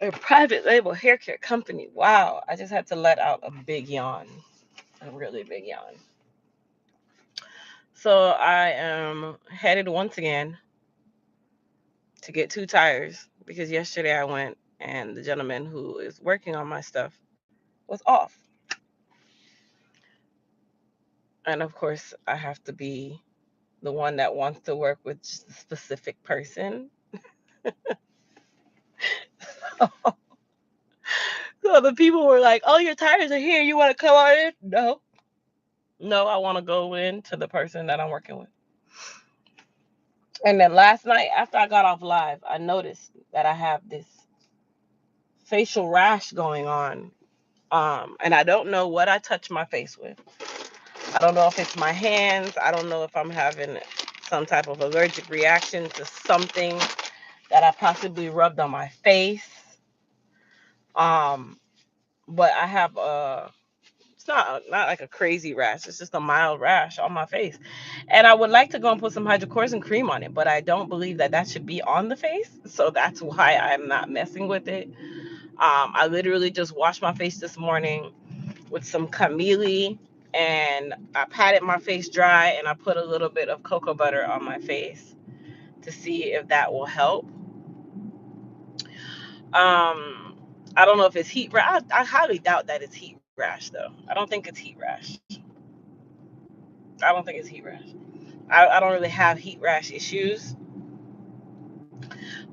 A private label hair care company. Wow. I just had to let out a big yawn. A really big yawn. So I am headed once again to get two tires because yesterday I went and the gentleman who is working on my stuff was off. And of course, I have to be the one that wants to work with a specific person. So the people were like, "Oh, your tires are here. You want to come on in?" No, no, I want to go in to the person that I'm working with. And then last night, after I got off live, I noticed that I have this facial rash going on. And I don't know what I touch my face with. I don't know if it's my hands. I don't know if I'm having some type of allergic reaction to something that I possibly rubbed on my face. Um, but I have it's not like a crazy rash. It's just a mild rash on my face, and I would like to go and put some hydrocortisone cream on it, but I don't believe that that should be on the face. So that's why I'm not messing with it. I literally just washed my face this morning with some chameli, and I patted my face dry, and I put a little bit of cocoa butter on my face to see if that will help. Um, I don't know if it's heat rash. I highly doubt that it's heat rash, though. I don't think it's heat rash. I don't think it's heat rash. I don't really have heat rash issues,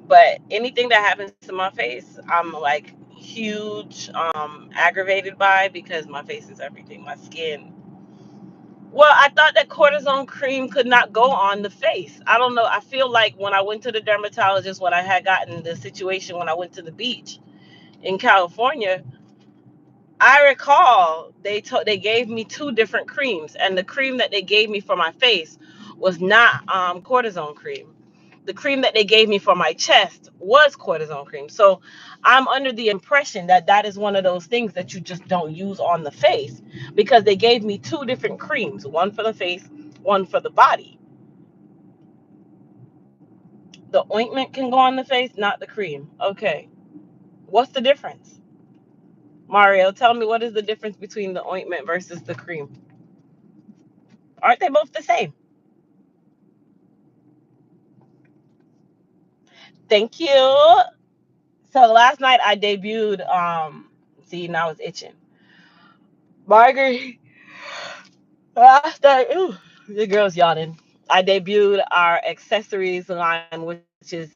but anything that happens to my face, I'm like huge aggravated by because my face is everything. My skin. Well, I thought that cortisone cream could not go on the face. I don't know. I feel like when I went to the dermatologist, when I had gotten the situation when I went to the beach in California, I recall they gave me two different creams, and the cream that they gave me for my face was not cortisone cream. The cream that they gave me for my chest was cortisone cream. So I'm under the impression that that is one of those things that you just don't use on the face because they gave me two different creams, one for the face, one for the body. The ointment can go on the face, not the cream. Okay. What's the difference? Mario, tell me, what is the difference between the ointment versus the cream? Aren't they both the same? Thank you. So last night I debuted see, now it's itching. Marguerite. Last night, ooh, the girl's yawning. I debuted our accessories line, which is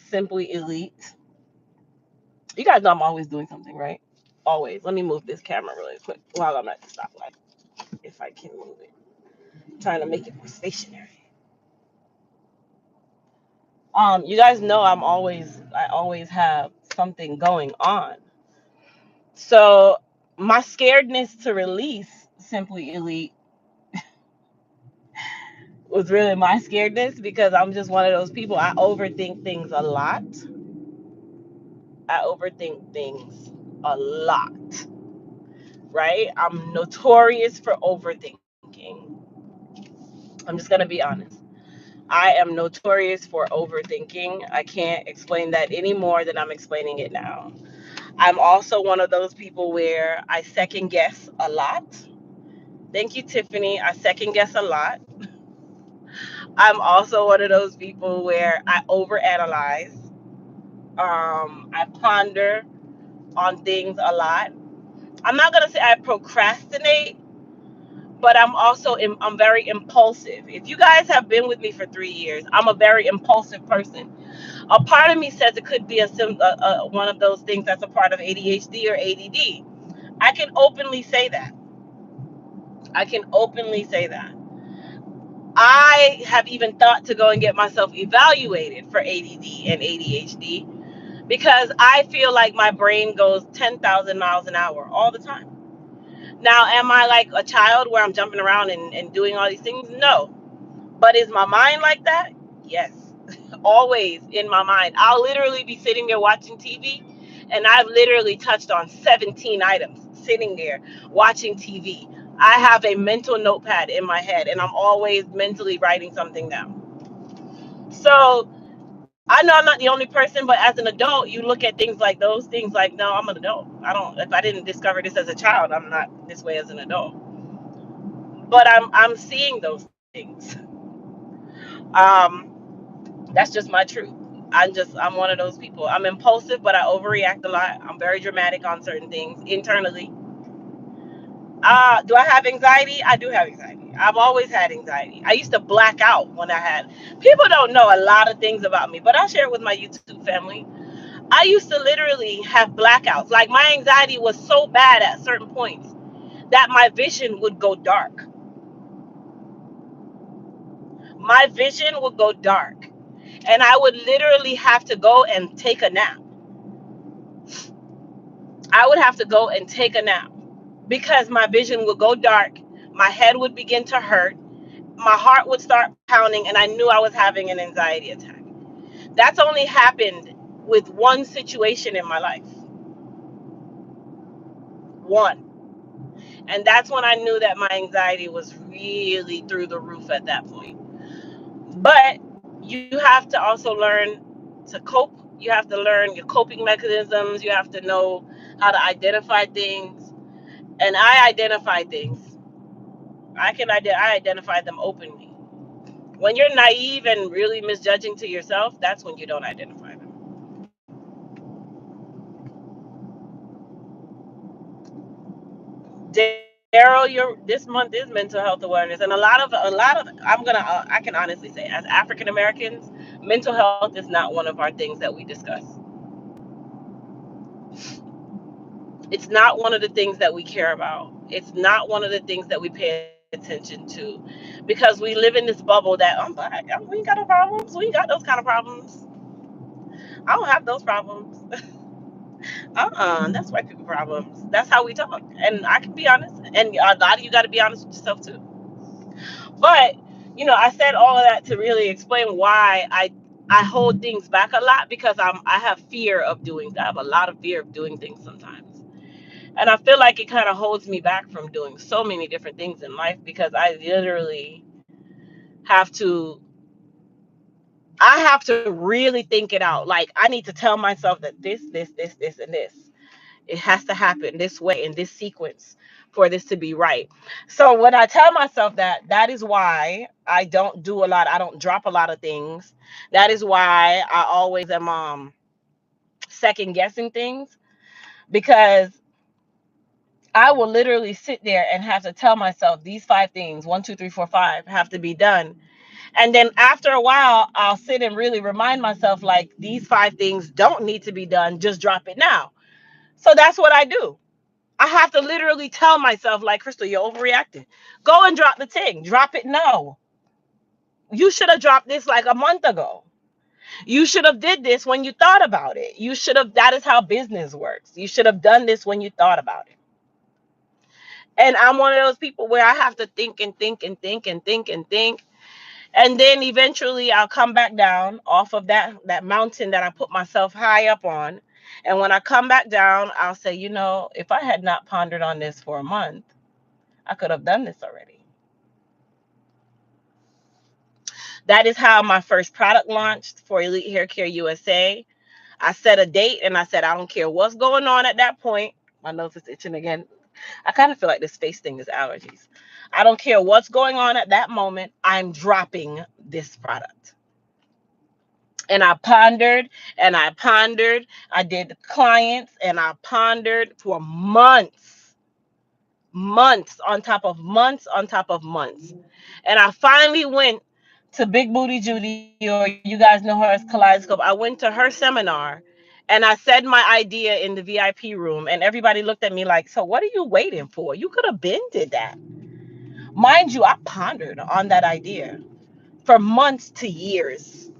Simply Elite. You guys know I'm always doing something, right? Always. Let me move this camera really quick while I'm at the stoplight, if I can move it. I'm trying to make it more stationary. You guys know I always have something going on. So my scaredness to release Simply Elite was really my scaredness because I'm just one of those people. I overthink things a lot. I overthink things a lot, right? I'm notorious for overthinking. I'm just going to be honest. I am notorious for overthinking. I can't explain that any more than I'm explaining it now. I'm also one of those people where I second guess a lot. Thank you, Tiffany. I second guess a lot. I'm also one of those people where I overanalyze. I ponder on things a lot. I'm not gonna say I procrastinate, but I'm very impulsive. If you guys have been with me for 3 years, I'm a very impulsive person. A part of me says it could be one of those things that's a part of ADHD or ADD. I can openly say that. I can openly say that. I have even thought to go and get myself evaluated for ADD and ADHD because I feel like my brain goes 10,000 miles an hour all the time. Now, am I like a child where I'm jumping around and doing all these things? No. But is my mind like that? Yes. Always in my mind. I'll literally be sitting there watching TV, and I've literally touched on 17 items sitting there watching TV. I have a mental notepad in my head, and I'm always mentally writing something down. So I know I'm not the only person, but as an adult, you look at things like those things like, no, I'm an adult. I don't. If I didn't discover this as a child, I'm not this way as an adult. But I'm seeing those things. Um, that's just my truth. I'm one of those people. I'm impulsive, but I overreact a lot. I'm very dramatic on certain things internally. Do I have anxiety? I do have anxiety. I've always had anxiety. I used to black out when I had. People don't know a lot of things about me, but I'll share it with my YouTube family. I used to literally have blackouts. Like my anxiety was so bad at certain points that my vision would go dark. My vision would go dark. And I would literally have to go and take a nap. I would have to go and take a nap because my vision would go dark. My head would begin to hurt. My heart would start pounding, and I knew I was having an anxiety attack. That's only happened with one situation in my life. One. And that's when I knew that my anxiety was really through the roof at that point. But you have to also learn to cope. You have to learn your coping mechanisms. You have to know how to identify things. And I identify things. I identify them openly. When you're naive and really misjudging to yourself, that's when you don't identify them. Daryl, your this month is mental health awareness, and a lot of I can honestly say, as African Americans, mental health is not one of our things that we discuss. It's not one of the things that we care about. It's not one of the things that we pay attention to, because we live in this bubble that I'm black. We ain't got no problems. We ain't got those kind of problems. I don't have those problems. That's white people problems. That's how we talk, and I can be honest. And a lot of you got to be honest with yourself too. But I said all of that to really explain why I hold things back a lot, because I have fear of doing. I have a lot of fear of doing things sometimes, and I feel like it kind of holds me back from doing so many different things in life, because I literally have to. I have to really think it out. Like I need to tell myself that this, and this. It has to happen this way in this sequence for this to be right. So when I tell myself that, that is why I don't do a lot. I don't drop a lot of things. That is why I always am second guessing things, because I will literally sit there and have to tell myself these five things, one, two, three, four, five, have to be done. And then after a while, I'll sit and really remind myself, like, these five things don't need to be done. Just drop it now. So that's what I do. I have to literally tell myself, like, Crystal, you're overreacting. Go and drop the thing. Drop it now. You should have dropped this like a month ago. You should have did this when you thought about it. You should have. That is how business works. You should have done this when you thought about it. And I'm one of those people where I have to think and think and think and think and think. And then eventually I'll come back down off of that mountain that I put myself high up on. And when I come back down, I'll say, if I had not pondered on this for a month, I could have done this already. That is how my first product launched for Elite Hair Care USA. I set a date and I said, I don't care what's going on at that point. My nose is itching again. I kind of feel like this face thing is allergies. I don't care what's going on at that moment. I'm dropping this product. And I pondered and I pondered. I did clients and I pondered for months on top of months on top of months. And I finally went to Big Booty Judy, or you guys know her as Kaleidoscope. I went to her seminar and I said my idea in the VIP room, and everybody looked at me like, so what are you waiting for? You could have been did that. Mind you, I pondered on that idea for months to years.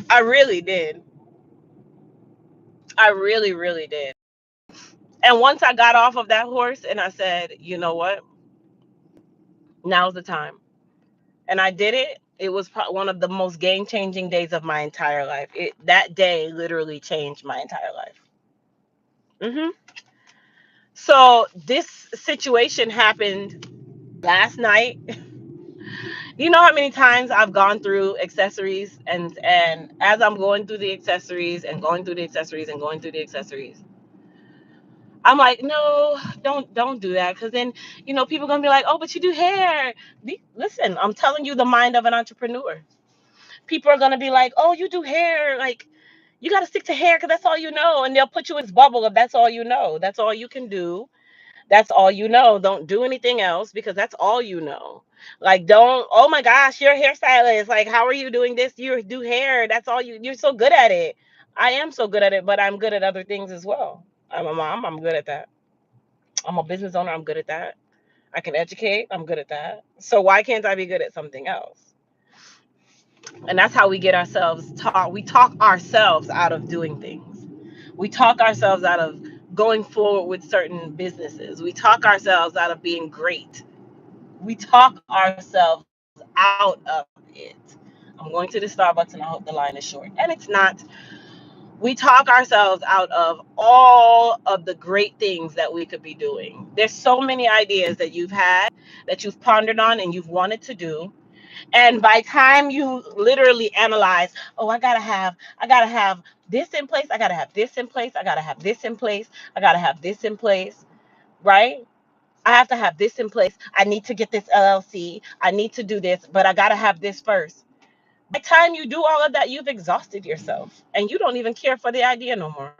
I really did. I really, really did. And once I got off of that horse and I said, you know what? Now's the time. And I did it. It was one of the most game-changing days of my entire life. That day literally changed my entire life. hmm So this situation happened last night. You know how many times I've gone through accessories, and as I'm going through the accessories and going through the accessories and going through the accessories, I'm like, no, don't do that, because then people gonna be like, oh, but you do hair. Listen, I'm telling you the mind of an entrepreneur. People are gonna be like, oh, you do hair, like you gotta stick to hair because that's all you know, and they'll put you in this bubble if that's all you know, that's all you can do. That's all you know. Don't do anything else because that's all you know. Like, don't, oh my gosh, you're a hairstylist. Like, how are you doing this? You do hair. That's all you're so good at it. I am so good at it, but I'm good at other things as well. I'm a mom. I'm good at that. I'm a business owner. I'm good at that. I can educate. I'm good at that. So why can't I be good at something else? And that's how we get ourselves taught. We talk ourselves out of doing things. We talk ourselves out of going forward with certain businesses. We talk ourselves out of being great. We talk ourselves out of it. I'm going to the Starbucks and I hope the line is short. And it's not. We talk ourselves out of all of the great things that we could be doing. There's so many ideas that you've had, that you've pondered on and you've wanted to do. And by time you literally analyze, oh, I gotta have this in place, I gotta have this in place, I gotta have this in place, I gotta have this in place, right? I have to have this in place. I need to get this LLC. I need to do this, but I gotta have this first. By the time you do all of that, you've exhausted yourself and you don't even care for the idea no more.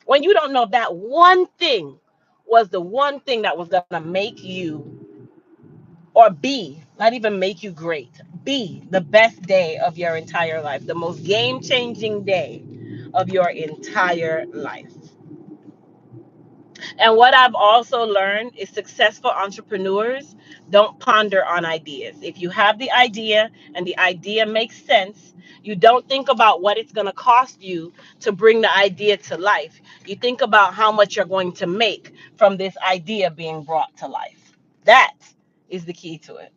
When you don't know that one thing was the one thing that was gonna make you, or be, not even make you great, be the best day of your entire life, the most game changing day of your entire life. And what I've also learned is successful entrepreneurs don't ponder on ideas. If you have the idea and the idea makes sense, you don't think about what it's going to cost you to bring the idea to life. You think about how much you're going to make from this idea being brought to life. That is the key to it.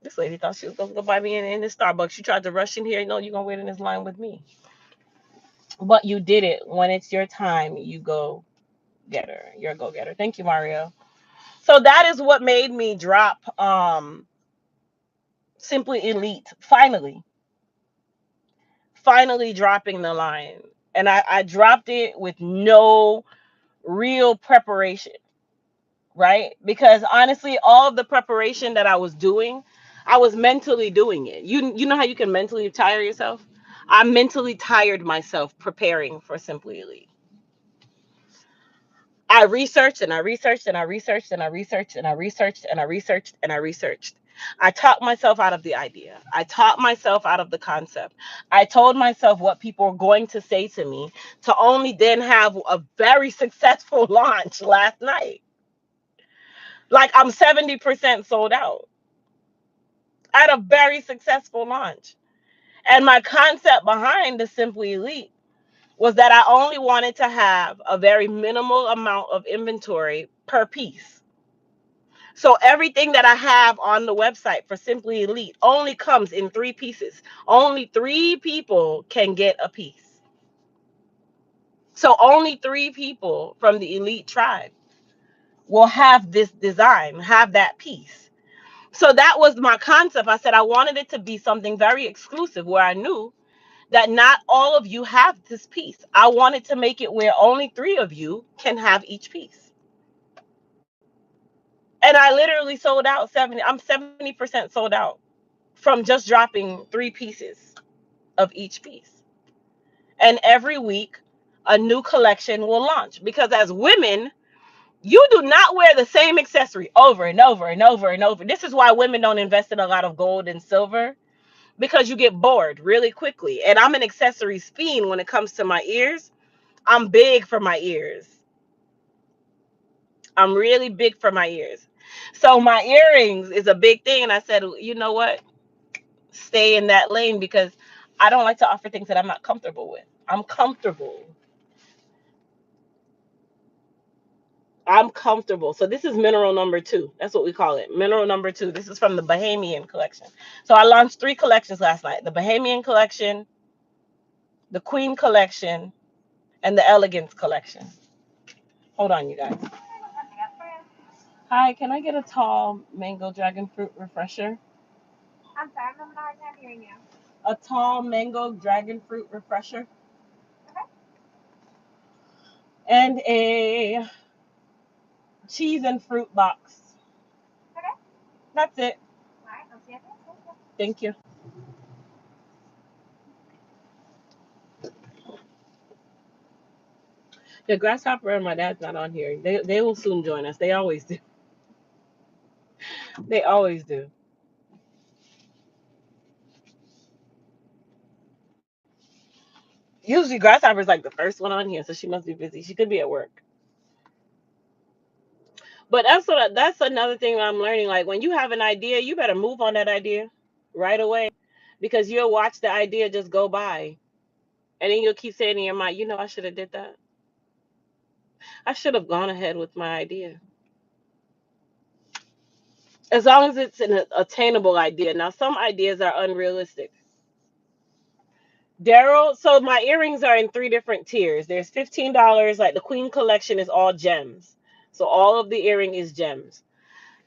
This lady thought she was gonna go buy me in the Starbucks. She tried to rush in here. No, you're gonna wait in this line with me. But you did it. When it's your time, you go get her. You're a go getter. Thank you, Mario. So that is what made me drop Simply Elite. Finally dropping the line. And I dropped it with no real preparation, right? Because honestly, all of the preparation that I was doing, I was mentally doing it. You know how you can mentally tire yourself? I mentally tired myself preparing for Simply Elite. I researched and I researched and I researched and I researched and I researched and I researched and I researched. I talked myself out of the idea. I taught myself out of the concept. I told myself what people were going to say to me, to only then have a very successful launch last night. Like, I'm 70% sold out. I had a very successful launch. And my concept behind the Simply Elite was that I only wanted to have a very minimal amount of inventory per piece. So everything that I have on the website for Simply Elite only comes in 3 pieces. Only 3 people can get a piece. So only 3 people from the Elite tribe will have this design, have that piece. So that was my concept. I said I wanted it to be something very exclusive where I knew that not all of you have this piece. I wanted to make it where only 3 of you can have each piece. And I literally sold out 70. I'm 70% sold out from just dropping 3 pieces of each piece. And every week, a new collection will launch. Because as women, you do not wear the same accessory over and over and over and over. This is why women don't invest in a lot of gold and silver, because you get bored really quickly. And I'm an accessories fiend when it comes to my ears. I'm big for my ears. I'm really big for my ears. So my earrings is a big thing. And I said, you know what? Stay in that lane, because I don't like to offer things that I'm not comfortable with. I'm comfortable. I'm comfortable. So this is mineral number 2. That's what we call it. Mineral number 2. This is from the Bahamian Collection. So I launched 3 collections last night. The Bahamian Collection, the Queen Collection, and the Elegance Collection. Hold on, you guys. Hi, can I get a tall mango dragon fruit refresher? I'm sorry, I'm not hearing you. A tall mango dragon fruit refresher. Okay. And a cheese and fruit box. Okay. That's it. All right, I'll see you. Thank you. The grasshopper and my dad's not on here. They will soon join us. They always do. They always do. Usually grasshopper's like the first one on here, so she must be busy. She could be at work. But that's another thing I'm learning. Like when you have an idea, you better move on that idea right away, because you'll watch the idea just go by, and then you'll keep saying in your mind, I should have did that. I should have gone ahead with my idea. As long as it's an attainable idea. Now some ideas are unrealistic. Daryl, so my earrings are in 3 different tiers. There's $15. Like the Queen Collection is all gems. So all of the earring is gems.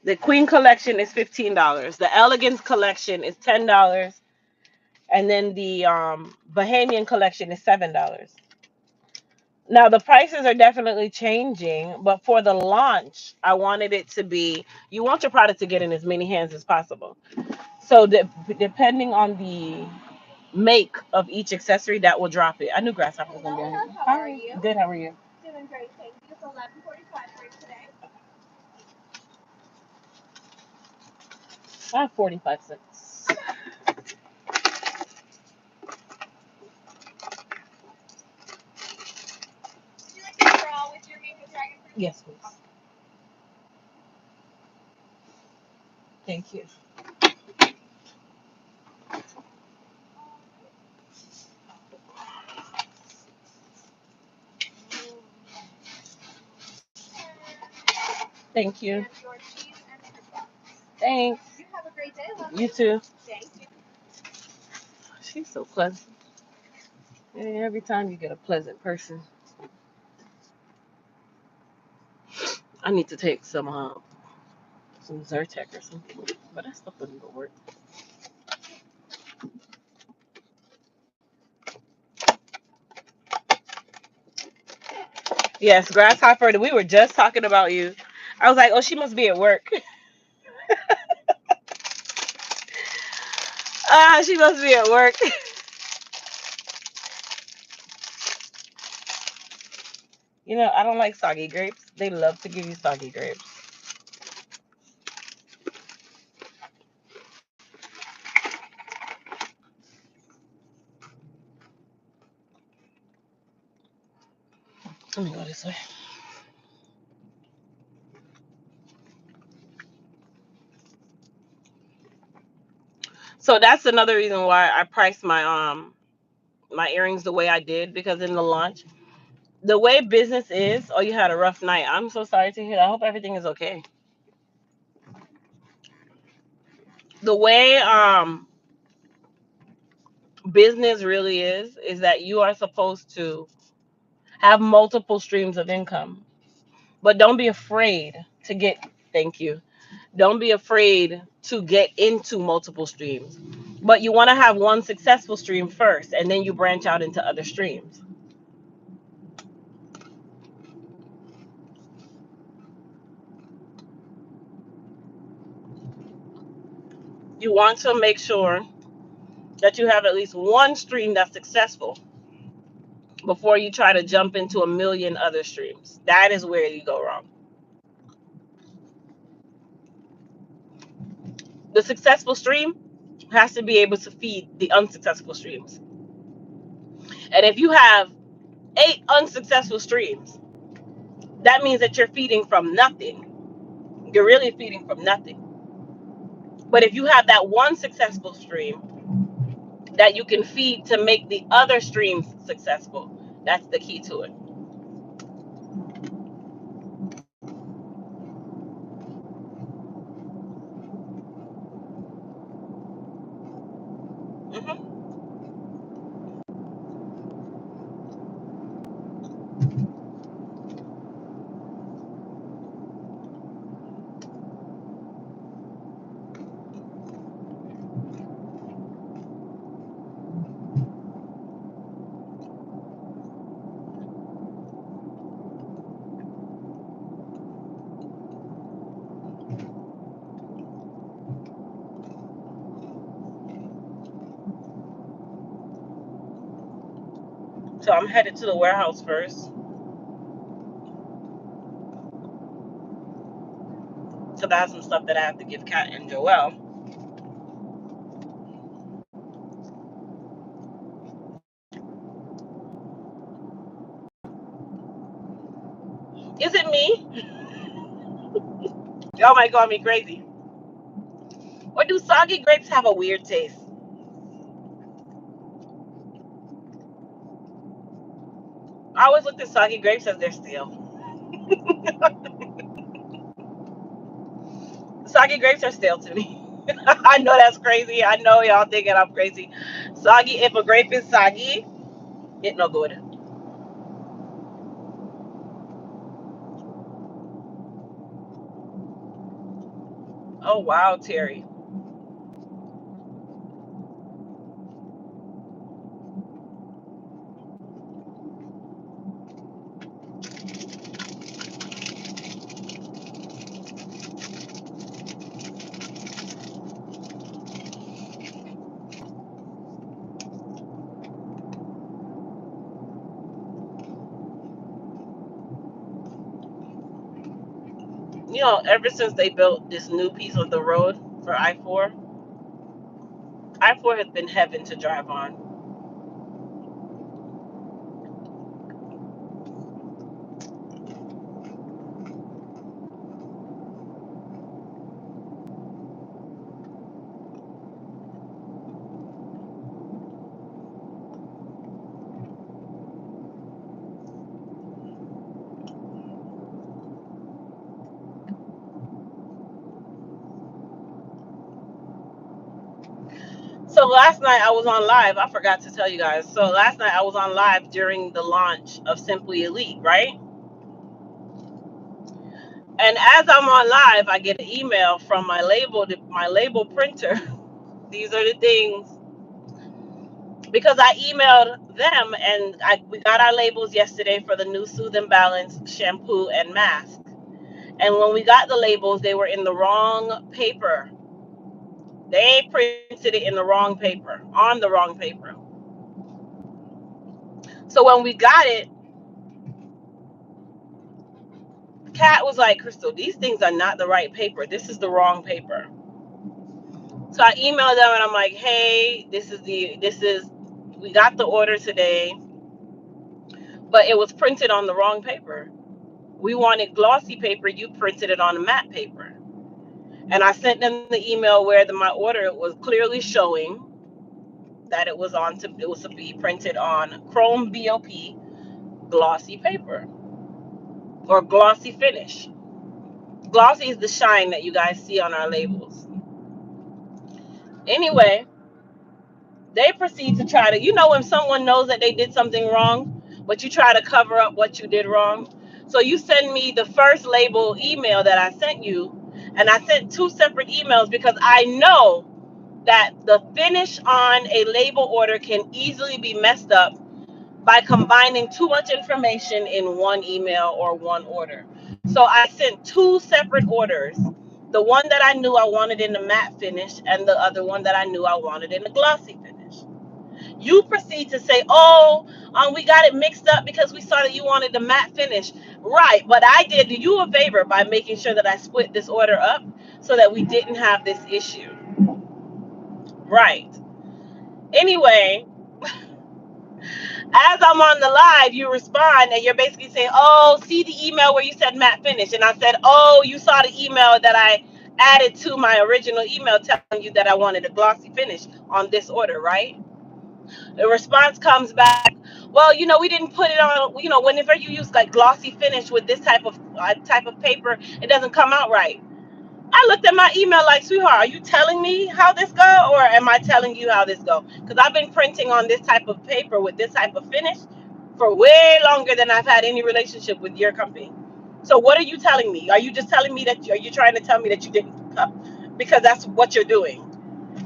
The Queen Collection is $15. The Elegance Collection is $10. And then the Bahamian Collection is $7. Now the prices are definitely changing, but for the launch, I wanted it to be, you want your product to get in as many hands as possible. So depending on the make of each accessory, that will drop it. I knew Grasshopper was gonna be on here. How are you? Good. How are you? Doing great, thank you. It's 11:45 for today. I have 45 cents. Would you like to draw with your mango dragon fruit? Yes, please. Thank you. Thank you. Thanks. You have a great day. You too. Thank you. She's so pleasant. And every time you get a pleasant person. I need to take some Zyrtec or something, but that stuff wouldn't go work. Yes, Grasshopper. We were just talking about you. I was like, oh, she must be at work. She must be at work. I don't like soggy grapes. They love to give you soggy grapes. Let me go this way. So that's another reason why I priced my earrings the way I did, because in the launch, the way business is, oh, you had a rough night. I'm so sorry to hear that. I hope everything is okay. The way business really is that you are supposed to have multiple streams of income. But don't be afraid to get, thank you. Don't be afraid to get into multiple streams. But you want to have one successful stream first, and then you branch out into other streams. You want to make sure that you have at least one stream that's successful before you try to jump into a million other streams. That is where you go wrong. The successful stream has to be able to feed the unsuccessful streams. And if you have 8 unsuccessful streams, that means that you're feeding from nothing. You're really feeding from nothing. But if you have that one successful stream that you can feed to make the other streams successful, that's the key to it. So I'm headed to the warehouse first. So that's some stuff that I have to give Kat and Joelle. Is it me? Y'all might call me crazy. Or do soggy grapes have a weird taste? I always looked at soggy grapes as they're stale. Soggy grapes are stale to me. I know that's crazy. I know y'all thinking I'm crazy. Soggy, if a grape is soggy, it no good. Oh wow, Terry. You know, ever since they built this new piece of the road for I-4, I-4 has been heaven to drive on. So last night I was on live. I forgot to tell you guys. So last night I was on live during the launch of Simply Elite, right? And as I'm on live, I get an email from my label printer. These are the things because I emailed them and we got our labels yesterday for the new Soothe and Balance shampoo and mask. And when we got the labels, they were in the wrong paper. They printed it in the wrong paper, on the wrong paper. So when we got it, Kat was like, Crystal, these things are not the right paper. This is the wrong paper. So I emailed them and I'm like, hey, we got the order today, but it was printed on the wrong paper. We wanted glossy paper. You printed it on a matte paper. And I sent them the email where my order was clearly showing that it was to be printed on chrome BOP glossy paper or glossy finish. Glossy is the shine that you guys see on our labels. Anyway, they proceed to try to, when someone knows that they did something wrong, but you try to cover up what you did wrong. So you send me the first label email that I sent you, and I sent two separate emails because I know that the finish on a label order can easily be messed up by combining too much information in one email or one order. So I sent two separate orders. The one that I knew I wanted in the matte finish and the other one that I knew I wanted in the glossy finish. You proceed to say, oh, we got it mixed up because we saw that you wanted the matte finish. Right, but I did you a favor by making sure that I split this order up so that we didn't have this issue. Right. Anyway, as I'm on the live, you respond and you're basically saying, oh, see the email where you said matte finish. And I said, oh, you saw the email that I added to my original email telling you that I wanted a glossy finish on this order, right? The response comes back, well, we didn't put it on, whenever you use like glossy finish with this type of paper, it doesn't come out right. I looked at my email like, sweetheart, are you telling me how this go, or am I telling you how this go? Because I've been printing on this type of paper with this type of finish for way longer than I've had any relationship with your company. So what are you telling me? Are you just telling me that, are you trying to tell me that you didn't come? Because that's what you're doing.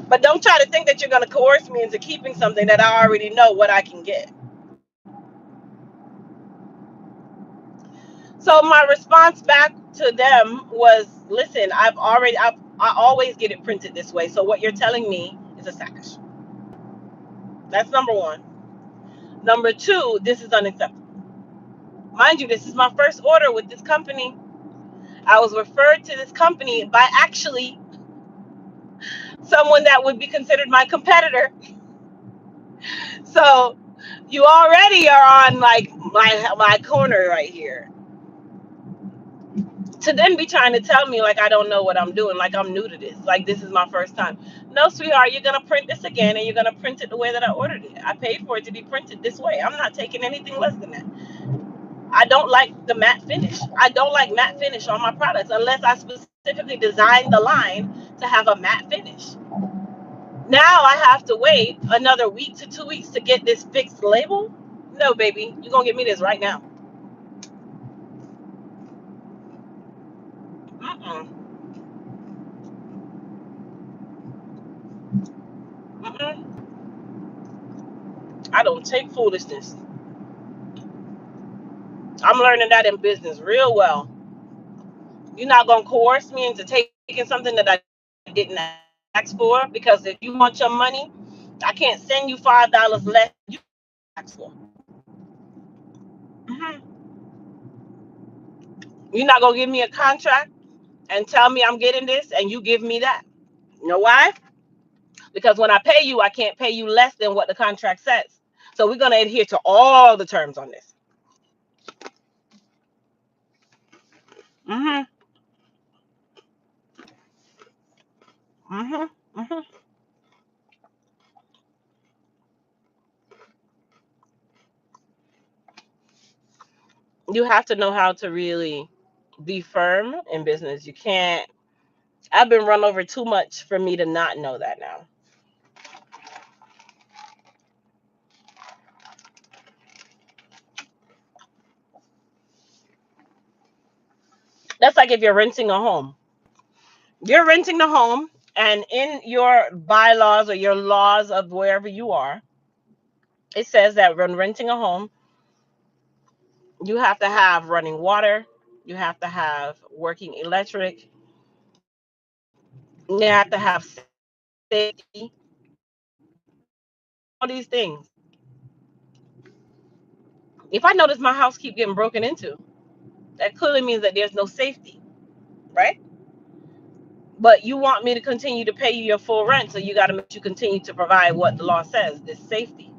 But don't try to think that you're going to coerce me into keeping something that I already know what I can get. So my response back to them was, listen, I always get it printed this way. So what you're telling me is a sash. That's number one. Number two, this is unacceptable. Mind you, this is my first order with this company. I was referred to this company by actually someone that would be considered my competitor. So you already are on like my corner right here. To then be trying to tell me like I don't know what I'm doing, like I'm new to this, like this is my first time. No, sweetheart, you're gonna print this again, and you're gonna print it the way that I ordered it. I paid for it to be printed this way. I'm not taking anything less than that. I don't like the matte finish. I don't like matte finish on my products unless I specifically designed the line to have a matte finish. Now I have to wait another week to 2 weeks to get this fixed label. No, baby, you're gonna give me this right now. Mm-mm. Mm-mm. I don't take foolishness. I'm learning that in business real well. You're not gonna coerce me into taking something that I didn't ask for, because if you want your money, I can't send you $5 less than you asked for. Mm-hmm. You're not gonna give me a contract and tell me I'm getting this and you give me that. You know why? Because when I pay you, I can't pay you less than what the contract says. So we're gonna adhere to all the terms on this. Mm-hmm. Mm-hmm. Mm-hmm. You have to know how to really be firm in business. You can't. I've been run over too much for me to not know that now. That's like if you're renting a home. You're renting the home, and in your bylaws or your laws of wherever you are, it says that when renting a home, you have to have running water, you have to have working electric, you have to have safety, all these things. If I notice my house keep getting broken into, that clearly means that there's no safety, right? But you want me to continue to pay you your full rent, so you got to make sure you continue to provide what the law says, this safety.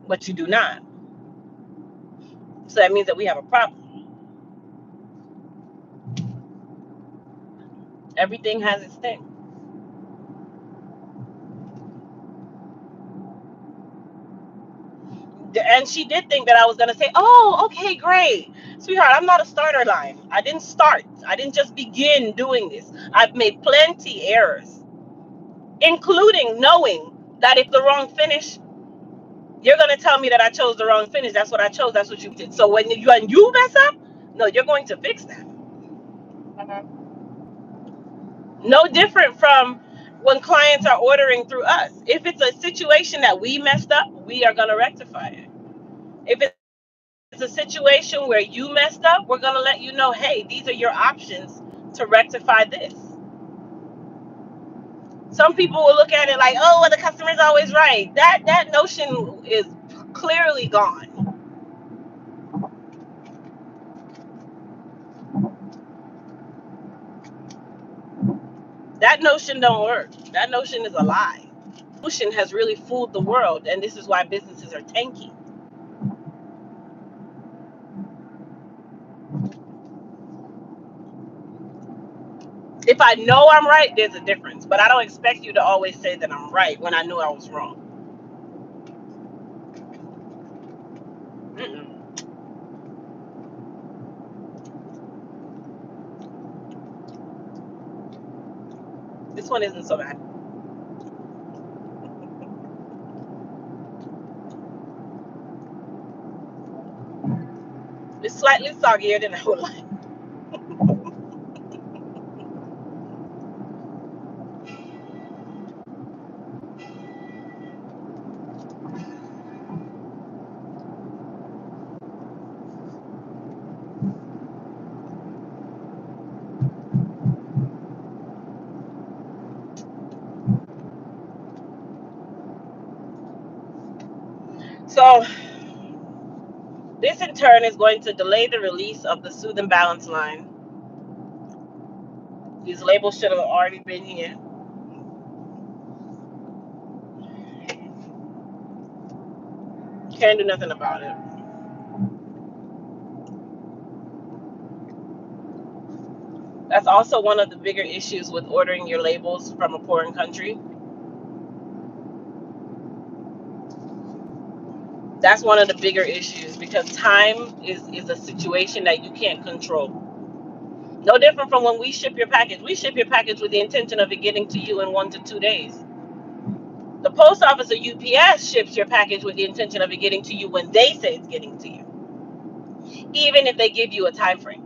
But you do not. So that means that we have a problem. Everything has its thing. And she did think that I was going to say, oh, okay, great. Sweetheart, I'm not a starter line. I didn't start. I didn't just begin doing this. I've made plenty errors, including knowing that if the wrong finish, you're going to tell me that I chose the wrong finish. That's what I chose. That's what you did. So when you mess up, no, you're going to fix that. No different from when clients are ordering through us. If it's a situation that we messed up, we are going to rectify it. If it's a situation where you messed up, we're going to let you know, hey, these are your options to rectify this. Some people will look at it like, oh, well, the customer's always right. That notion is clearly gone. That notion don't work. That notion is a lie. Notion has really fooled the world, and this is why businesses are tanking. If I know I'm right, there's a difference. But I don't expect you to always say that I'm right when I knew I was wrong. Mm-mm. This one isn't so bad. It's slightly soggier than I would like. So this in turn is going to delay the release of the Soothe and Balance line. These labels should have already been here. Can't do nothing about it. That's also one of the bigger issues with ordering your labels from a foreign country. That's one of the bigger issues because time is a situation that you can't control. No different from when we ship your package. We ship your package with the intention of it getting to you in 1 to 2 days. The post office or UPS ships your package with the intention of it getting to you when they say it's getting to you, even if they give you a time frame.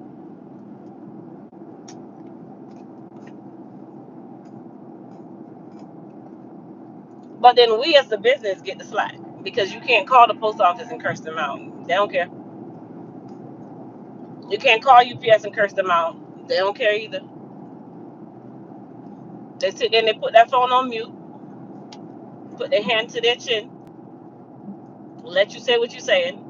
But then we as the business get the slack because you can't call the post office and curse them out. They don't care. You can't call UPS and curse them out. They don't care either. They sit there and they put that phone on mute, put their hand to their chin, let you say what you're saying,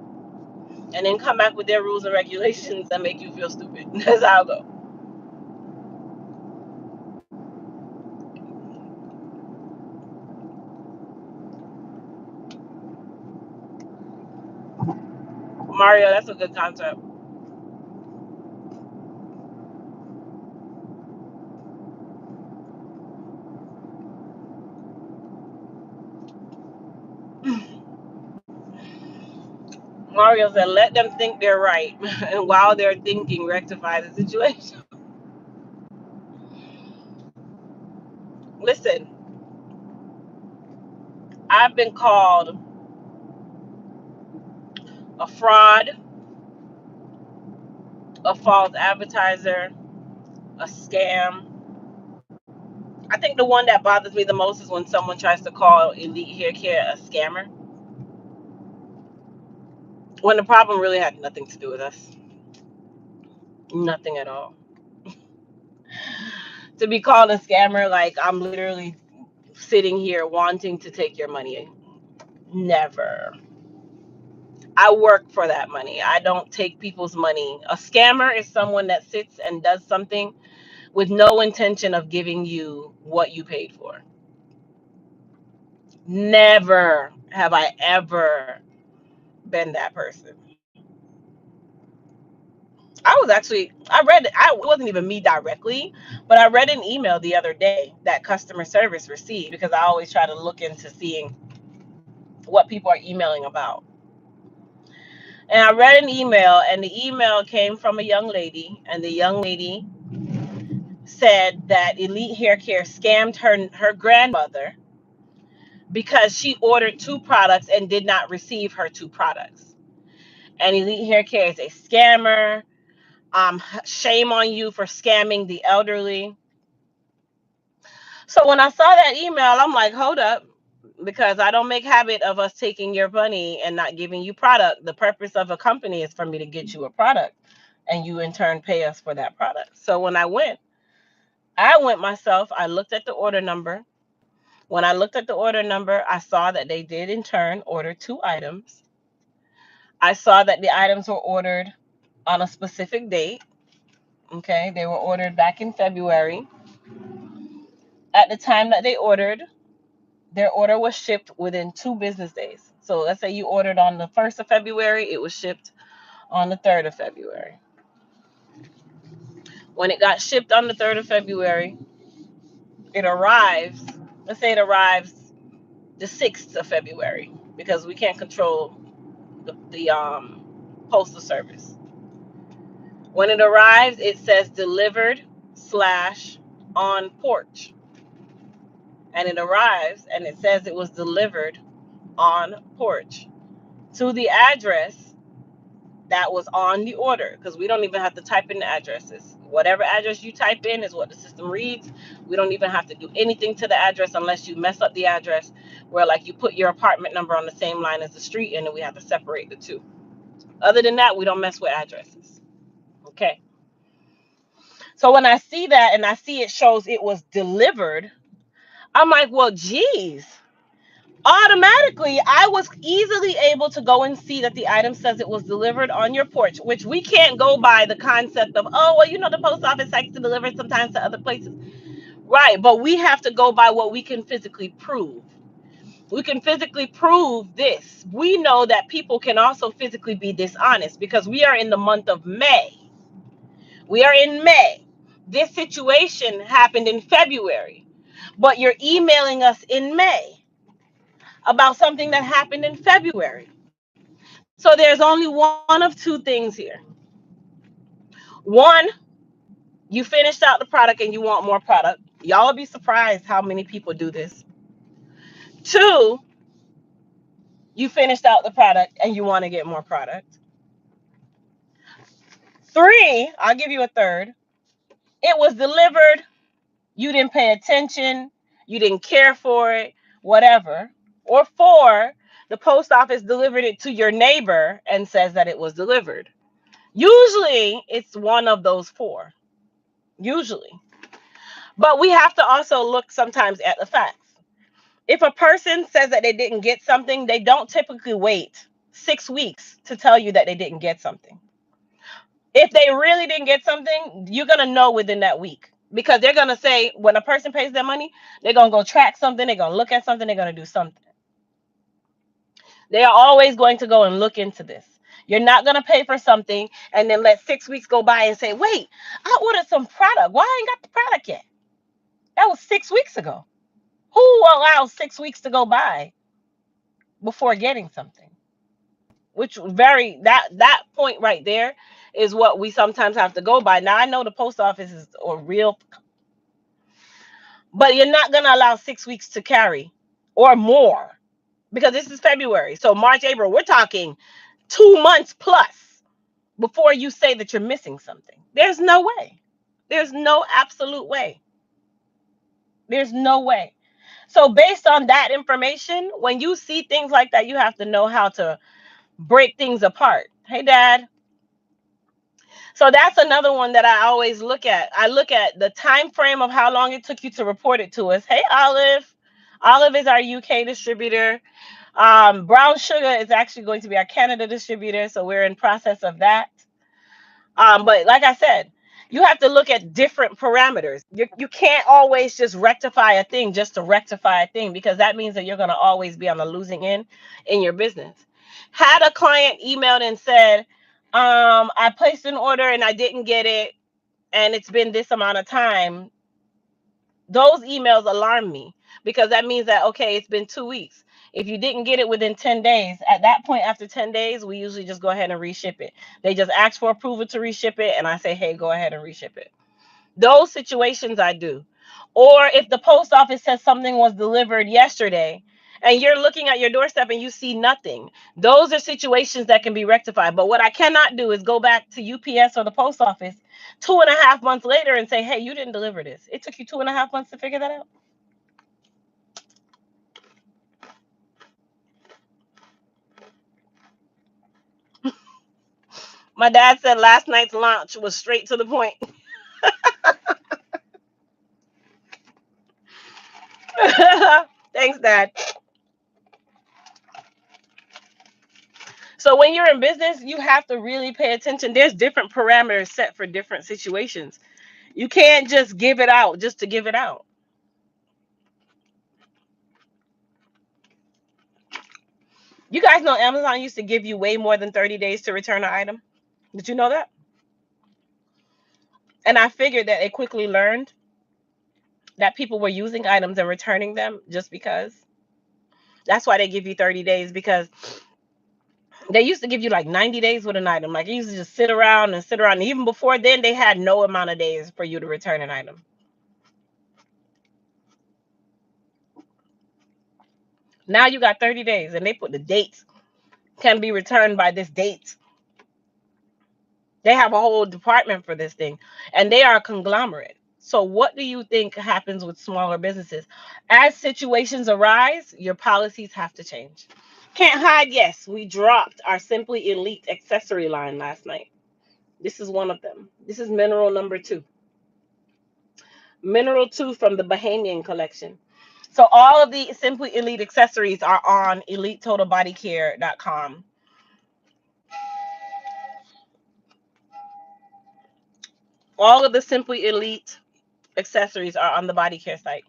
and then come back with their rules and regulations that make you feel stupid. That's how I go. Mario, that's a good concept. Mario said, let them think they're right. And while they're thinking, rectify the situation. Listen, I've been called a fraud, a false advertiser, a scam. I think the one that bothers me the most is when someone tries to call Elite Hair Care a scammer, when the problem really had nothing to do with us. Nothing at all. To be called a scammer, like I'm literally sitting here wanting to take your money. Never. I work for that money. I don't take people's money. A scammer is someone that sits and does something with no intention of giving you what you paid for. Never have I ever been that person. It wasn't even me directly, but I read an email the other day that customer service received because I always try to look into seeing what people are emailing about. And I read an email, and the email came from a young lady, and the young lady said that Elite Hair Care scammed her grandmother because she ordered 2 products and did not receive her 2 products. And Elite Hair Care is a scammer. Shame on you for scamming the elderly. So when I saw that email, I'm like, hold up, because I don't make habit of us taking your money and not giving you product. The purpose of a company is for me to get you a product, and you in turn pay us for that product. So when I went myself. I looked at the order number. When I looked at the order number, I saw that they did in turn order 2 items. I saw that the items were ordered on a specific date. Okay, they were ordered back in February. At the time that they ordered, their order was shipped within 2 business days. So let's say you ordered on the 1st of February, it was shipped on the 3rd of February. When it got shipped on the 3rd of February, it arrives, let's say it arrives the 6th of February, because we can't control the postal service. When it arrives, it says delivered / on porch. And it arrives and it says it was delivered on porch to the address that was on the order, because we don't even have to type in the addresses. Whatever address you type in is what the system reads. We don't even have to do anything to the address unless you mess up the address, where like you put your apartment number on the same line as the street, and then we have to separate the two. Other than that, we don't mess with addresses. Okay. So when I see that and I see it shows it was delivered, I'm like, well, geez. Automatically, I was easily able to go and see that the item says it was delivered on your porch, which we can't go by the concept of, oh, well, the post office likes to deliver sometimes to other places. Right. But we have to go by what we can physically prove. We can physically prove this. We know that people can also physically be dishonest because we are in the month of May. We are in May. This situation happened in February, but you're emailing us in May about something that happened in February. So there's only one of two things here. One, you finished out the product and you want more product. Y'all will be surprised how many people do this. Two, you finished out the product and you want to get more product. Three, I'll give you a third. It was delivered. You didn't pay attention. You didn't care for it, whatever. Or four, the post office delivered it to your neighbor and says that it was delivered. Usually, it's one of those four. Usually. But we have to also look sometimes at the facts. If a person says that they didn't get something, they don't typically wait 6 weeks to tell you that they didn't get something. If they really didn't get something, you're going to know within that week. Because they're going to say, when a person pays their money, they're going to go track something, they're going to look at something, they're going to do something. They are always going to go and look into this. You're not going to pay for something and then let 6 weeks go by and say, wait, I ordered some product. Why I ain't got the product yet? That was 6 weeks ago. Who allows 6 weeks to go by before getting something? Which that point right there is what we sometimes have to go by. Now I know the post office is a real, but you're not gonna allow 6 weeks to carry or more, because this is February. So March, April, we're talking 2 months plus before you say that you're missing something. There's no way. There's no absolute way. There's no way. So based on that information, when you see things like that, you have to know how to break things apart. Hey, Dad. So that's another one that I always look at. I look at the time frame of how long it took you to report it to us. Hey, Olive. Olive is our UK distributor. Brown Sugar is actually going to be our Canada distributor, so we're in process of that. But like I said, you have to look at different parameters. You can't always just rectify a thing just to rectify a thing, because that means that you're going to always be on the losing end in your business. Had a client emailed and said, I placed an order and I didn't get it, and it's been this amount of time. Those emails alarm me, because that means that, okay, it's been 2 weeks. If you didn't get it within 10 days, at that point, after 10 days, we usually just go ahead and reship it. They just ask for approval to reship it, and I say, hey, go ahead and reship it. Those situations I do. Or if the post office says something was delivered yesterday and you're looking at your doorstep and you see nothing, those are situations that can be rectified. But what I cannot do is go back to UPS or the post office 2.5 months later and say, hey, you didn't deliver this. It took you 2.5 months to figure that out. My dad said last night's lunch was straight to the point. Thanks, Dad. So when you're in business, you have to really pay attention. There's different parameters set for different situations. You can't just give it out just to give it out. You guys know Amazon used to give you way more than 30 days to return an item. Did you know that? And I figured that they quickly learned that people were using items and returning them just because. That's why they give you 30 days, because they used to give you like 90 days with an item. Like, you used to just sit around and sit around. And even before then, they had no amount of days for you to return an item. Now you got 30 days, and they put the dates can be returned by this date. They have a whole department for this thing, and they are a conglomerate. So, what do you think happens with smaller businesses? As situations arise, your policies have to change. Can't hide, yes, we dropped our Simply Elite accessory line last night. This is one of them. This is mineral number two. Mineral two from the Bahamian Collection. So, all of the Simply Elite accessories are on EliteTotalBodyCare.com. All of the Simply Elite accessories are on the body care site.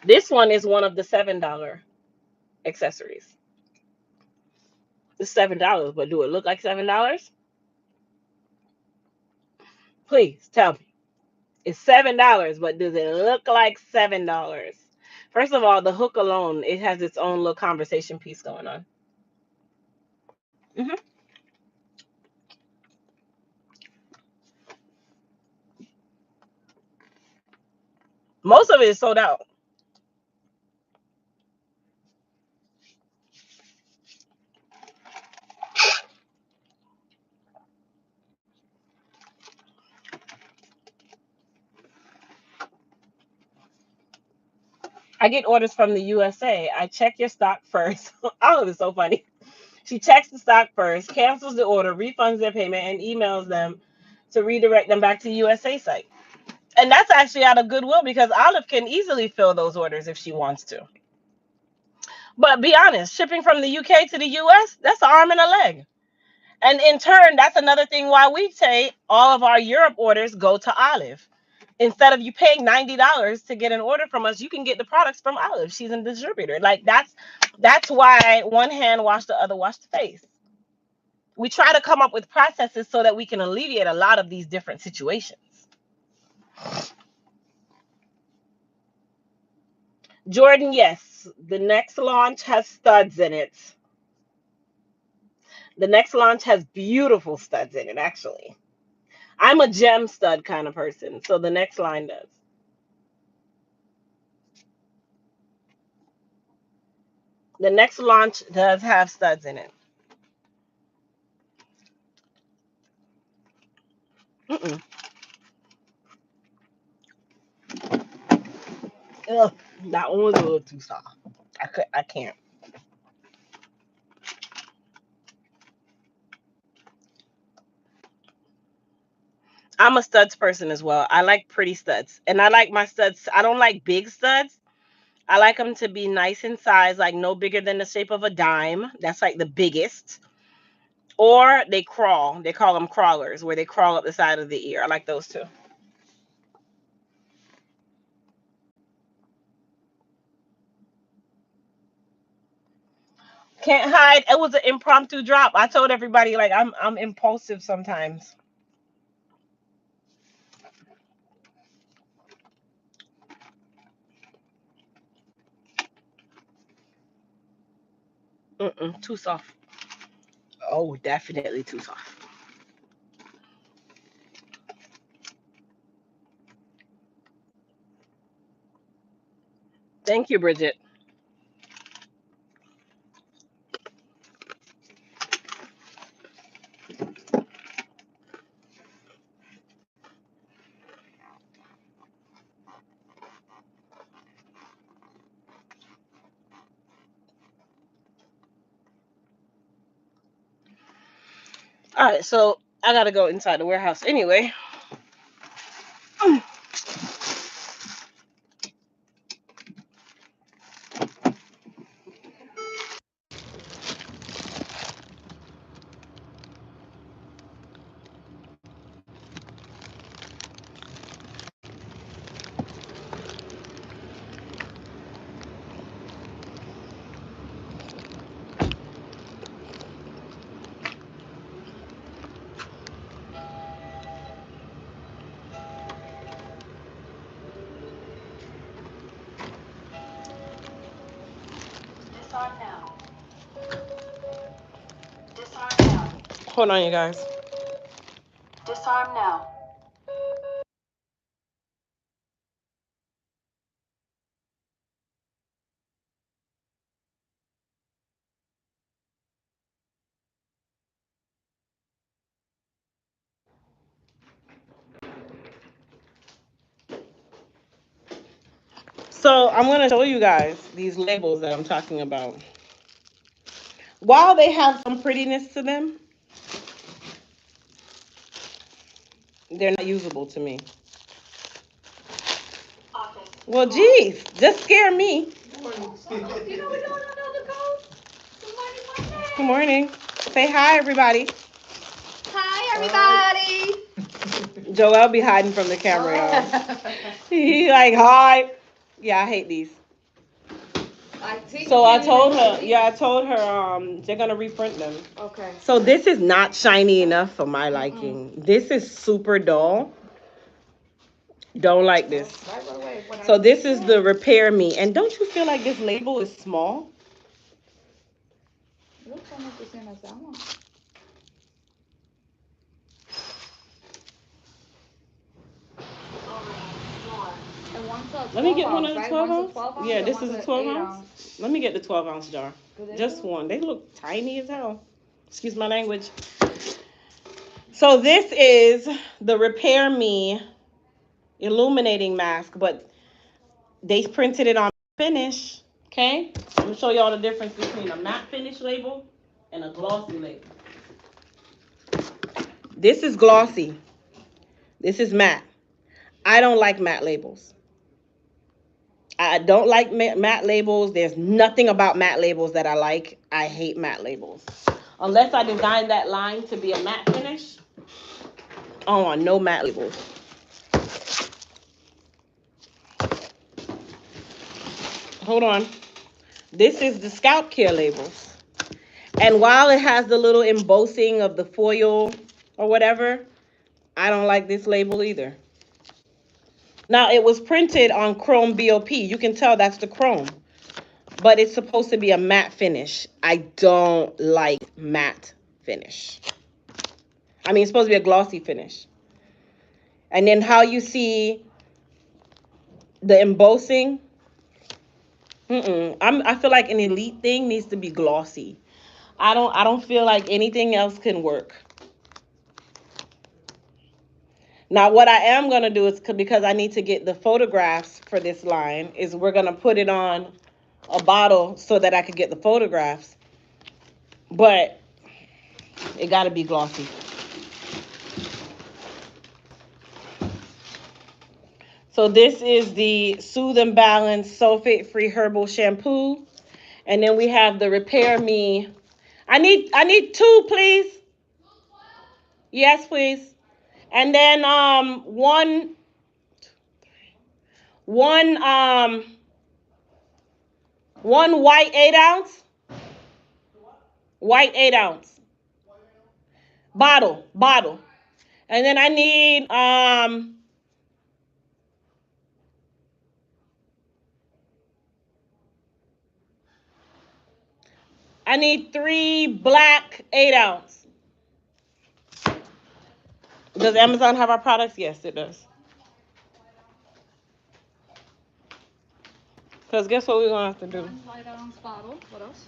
This one is one of the $7 accessories. It's $7, but do it look like $7? Please tell me. It's $7, but does it look like $7? First of all, the hook alone, it has its own little conversation piece going on. hmm Most of it is sold out. I get orders from the USA. I check your stock first. All of it's so funny. She checks the stock first, cancels the order, refunds their payment, and emails them to redirect them back to the USA site. And that's actually out of goodwill because Olive can easily fill those orders if she wants to. But be honest, shipping from the UK to the US, that's an arm and a leg. And in turn, that's another thing why we say all of our Europe orders go to Olive. Instead of you paying $90 to get an order from us, you can get the products from Olive. She's a distributor. Like that's why one hand wash the other wash the face. We try to come up with processes so that we can alleviate a lot of these different situations. Jordan, yes, the next launch has studs in it. The next launch has beautiful studs in it, actually. I'm a gem stud kind of person, so the next line does. The next launch does have studs in it. Mm-mm. Ugh, that one was a little too soft. I can't. I'm a studs person as well. I like pretty studs, and I like my studs. I don't like big studs. I like them to be nice in size, like no bigger than the shape of a dime. That's like the biggest. Or they crawl. They call them crawlers, where they crawl up the side of the ear. I like those too. Can't hide. It was an impromptu drop. I told everybody like I'm impulsive sometimes. Too soft. Oh, definitely too soft. Thank you, Bridget. All right, so I gotta go inside the warehouse anyway. Disarm now. Disarm now. Hold on, you guys. Disarm now. So I'm going to show you guys these labels that I'm talking about. While they have some prettiness to them, they're not usable to me. Well, geez, just scare me. Good morning. Say hi, everybody. Hi, everybody. Joel be hiding from the camera, y'all. He like, hi. Yeah, I hate these. So I told her, they're gonna reprint them. Okay. So this is not shiny enough for my liking. This is super dull. Don't like this. So this is the Repair Me. And don't you feel like this label is small? It looks almost the same as that one. Let me get one of the 12 ounce. Yeah, this is a 12 ounce. Let me get the 12 ounce jar. Just one. They look tiny as hell. Excuse my language. So this is the Repair Me illuminating mask, but they printed it on finish. Okay? I'm gonna show y'all the difference between a matte finish label and a glossy label. This is glossy. This is matte. I don't like matte labels. I don't like matte labels. There's nothing about matte labels that I like. I hate matte labels. Unless I design that line to be a matte finish. Oh, no matte labels. Hold on. This is the scalp care labels. And while it has the little embossing of the foil or whatever, I don't like this label either. Now, it was printed on chrome BOP. You can tell that's the chrome. But it's supposed to be a matte finish. I don't like matte finish. I mean, it's supposed to be a glossy finish. And then how you see the embossing. I feel like an elite thing needs to be glossy. I don't feel like anything else can work. Now, what I am going to do is, because I need to get the photographs for this line, is we're going to put it on a bottle so that I could get the photographs. But it got to be glossy. So this is the Soothe and Balance Sulfate-Free Herbal Shampoo. And then we have the Repair Me. I need 2, please. Yes, please. And then one white 8-ounce. White 8-ounce. Bottle. And then I need I need 3 black 8-ounce. Does Amazon have our products? Yes, it does. Because guess what we're going to have to do? 1 light-ounce bottle. What else?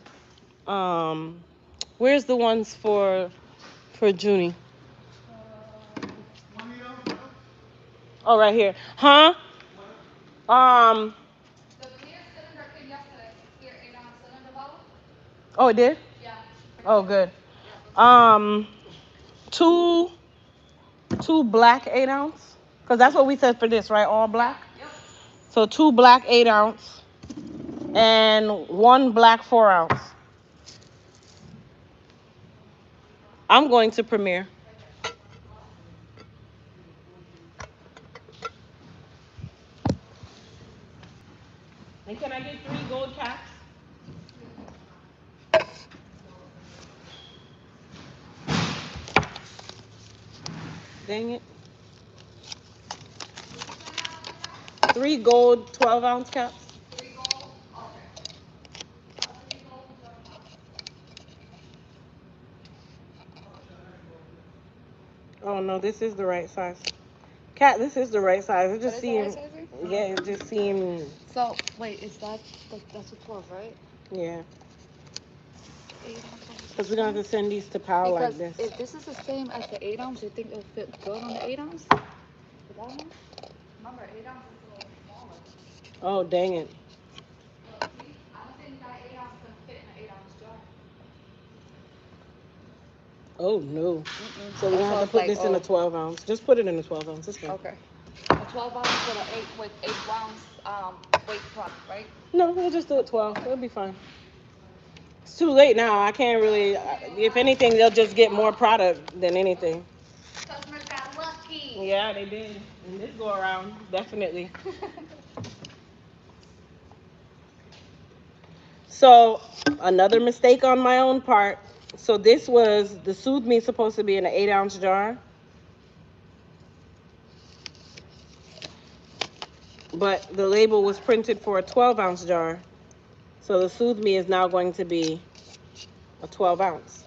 Where's the ones for Junie? Oh, right here. Huh? The clear cylinder came yesterday. Clear 8-ounce cylinder bottle. Oh, it did? Yeah. Oh, good. Two black 8-ounce. Because that's what we said for this, right? All black? Yep. So 2 black 8-ounce and 1 black 4-ounce. I'm going to Premiere. And can I get 3 gold caps? Dang it. 3 gold 12-ounce caps. 3 gold? Okay. 3 gold 12-ounce. Oh no, this is the right size. Cat, this is the right size. It just seems, yeah, it just seems. So wait, is that's a 12, right? Yeah. Because we're gonna have to send these to Pal like this. If this is the same as the 8-ounce, you think it'll fit good on the 8-ounce? That one? Remember, 8-ounce is a little smaller. Oh, dang it. Look, see, I don't think that 8 ounce can fit in an 8 ounce jar. Oh, no. Mm-mm. So we're going That's to why have I to was put like, this in a oh, 12 ounce. Just put it in a 12 ounce. It's fine. okay. A 12 ounce with a 8 ounce weight product, right? No, we'll just do it 12. Okay. It'll be fine. It's too late now. I can't really. If anything, they'll just get more product than anything. Customers got lucky. Yeah, they did. And this go around, definitely. So, another mistake on my own part. So, this was the Soothe Me supposed to be in an 8 ounce jar, but the label was printed for a 12 ounce jar. So, the Soothe Me is now going to be a 12 ounce.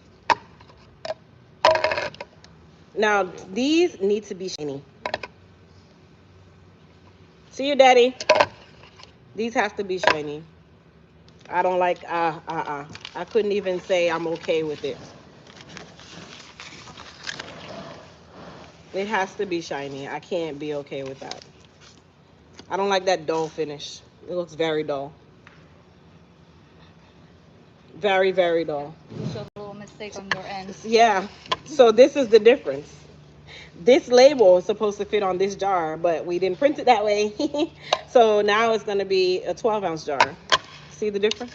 Now, these need to be shiny. See you, Daddy. These have to be shiny. I don't like, I couldn't even say I'm okay with it. It has to be shiny. I can't be okay with that. I don't like that dull finish. It looks very dull. Very, very dull. You showed a little mistake on your end. Yeah. So this is the difference. This label is supposed to fit on this jar, but we didn't print it that way. So now it's going to be a 12 ounce jar. See the difference?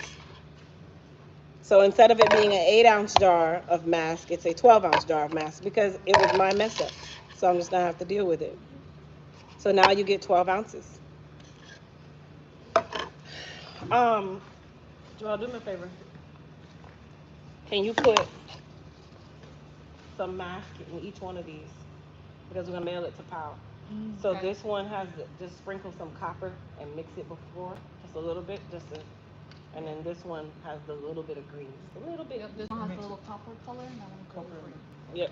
So instead of it being an 8 ounce jar of mask, it's a 12 ounce jar of mask because it was my mess up. So I'm just going to have to deal with it. So now you get 12 ounces. Joel, do me a favor. Can you put some mask in each one of these? Because we're gonna mail it to Powell. So Okay. this one has just sprinkle some copper and mix it before, just a little bit, and then this one has the little bit of green, just a little bit. Yep, this one has a little copper color and that one color green.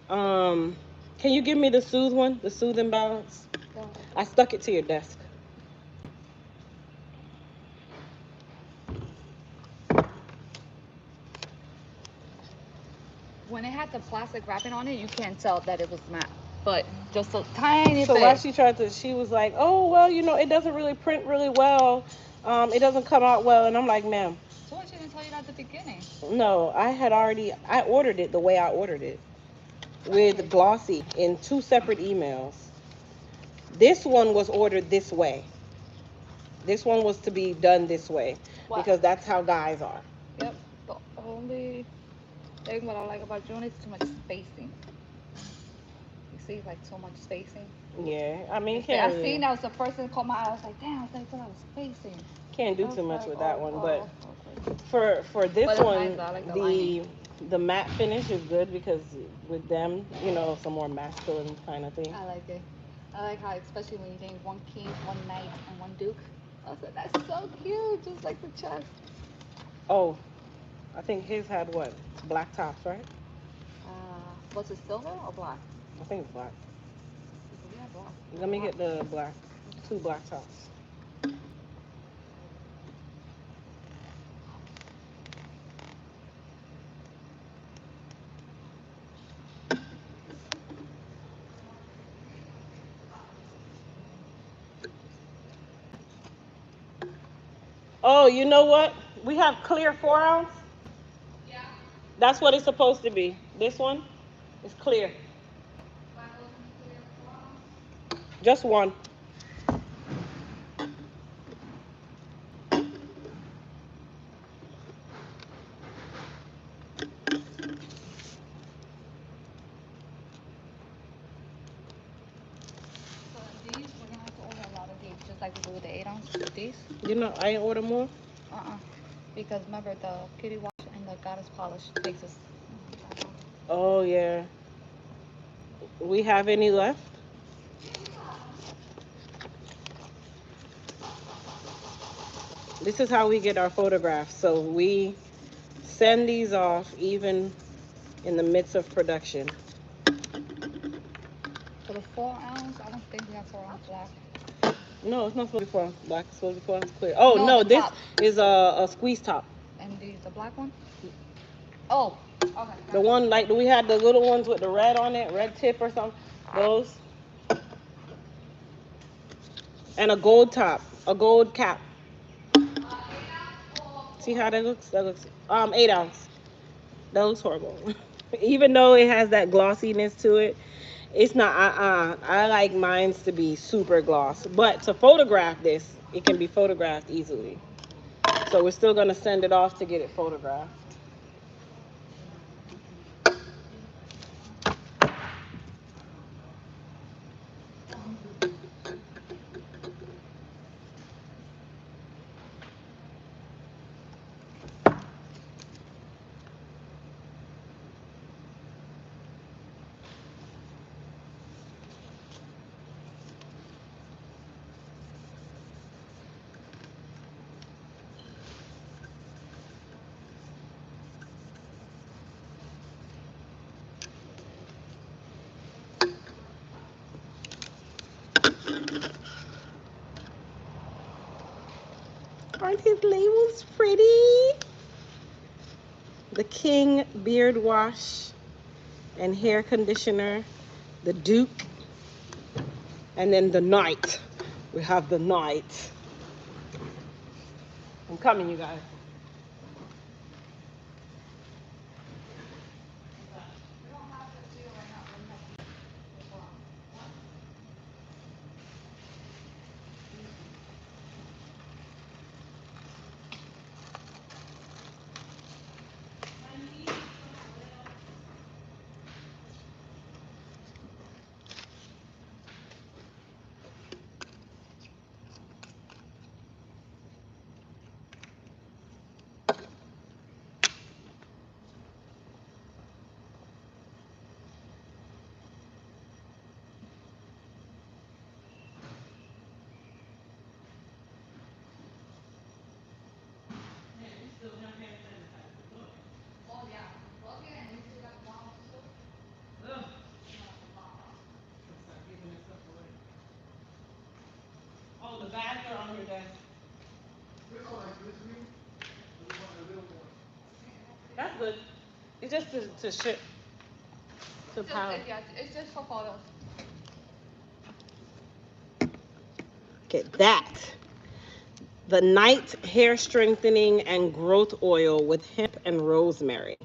Yep. Um, can you give me the Soothe one, the Soothe and Balance? I stuck it to your desk. When it had the plastic wrapping on it, you can't tell that it was matte, but just a tiny So bit. why she was like, oh well, it doesn't really print really well. It doesn't come out well, and I'm like, ma'am, So why she didn't tell you that at the beginning? no, I ordered it the way I ordered it with Glossy in two separate emails. This one was ordered this way. This one was to be done this way What? because that's how guys are. Yep. The only thing what I like about June is too much spacing. You see, like so much spacing. Yeah, I mean, I seen that was the first thing caught my eye. I was like, damn, thanks a lot of spacing. can't do I was too much like, with that oh, one, but oh, okay. for this But it's one, nice though. I like the lining. the matte finish is good because with them, some more masculine kind of thing. I like it. I like how, especially when you name one king, one knight, and one duke. I was like, that's so cute, just like the chest. Oh, I think his had what? Black tops, right? Was it silver or black? I think it's black. Yeah, black. Let me get the black, two black tops. Oh, you know what? We have clear 4 ounce. Yeah. That's what it's supposed to be. This one is clear. Just one. So these, we're gonna have to order a lot of these, just like we do with the 8 ounce. These. I ain't order more. Because remember the kitty wash and the goddess polish takes us. Oh yeah. We have any left? This is how we get our photographs. So we send these off even in the midst of production. For the 4 ounce, I don't think we have 4 ounce black. No, it's not supposed to be 4 ounce black. It's supposed to be 4 ounce clear. Oh No, no, the this top. is a squeeze top. And the black one? Oh, okay. The one like we had the little ones with the red on it, red tip or something. Those. And a gold top, a gold cap. See how that looks? That looks 8 ounce. That looks horrible. Even though it has that glossiness to it, it's not. I like mines to be super gloss, but to photograph this, it can be photographed easily. So we're still gonna send it off to get it photographed. Aren't his labels pretty? The King Beard Wash and Hair Conditioner, the Duke, and then the Night. We have the Night. I'm coming, you guys. We don't have the video right now, but we have these before. Oh yeah, plug it and we still got the bottles too. Ugh. You want the bottle. Start giving this stuff away. Oh, the bags are on your desk. Oh, like this green? Or you want a little more? That's good. It's just to ship. To power. Yeah, it's just for photos. Okay, that. The Night Hair Strengthening and Growth Oil with hemp and rosemary.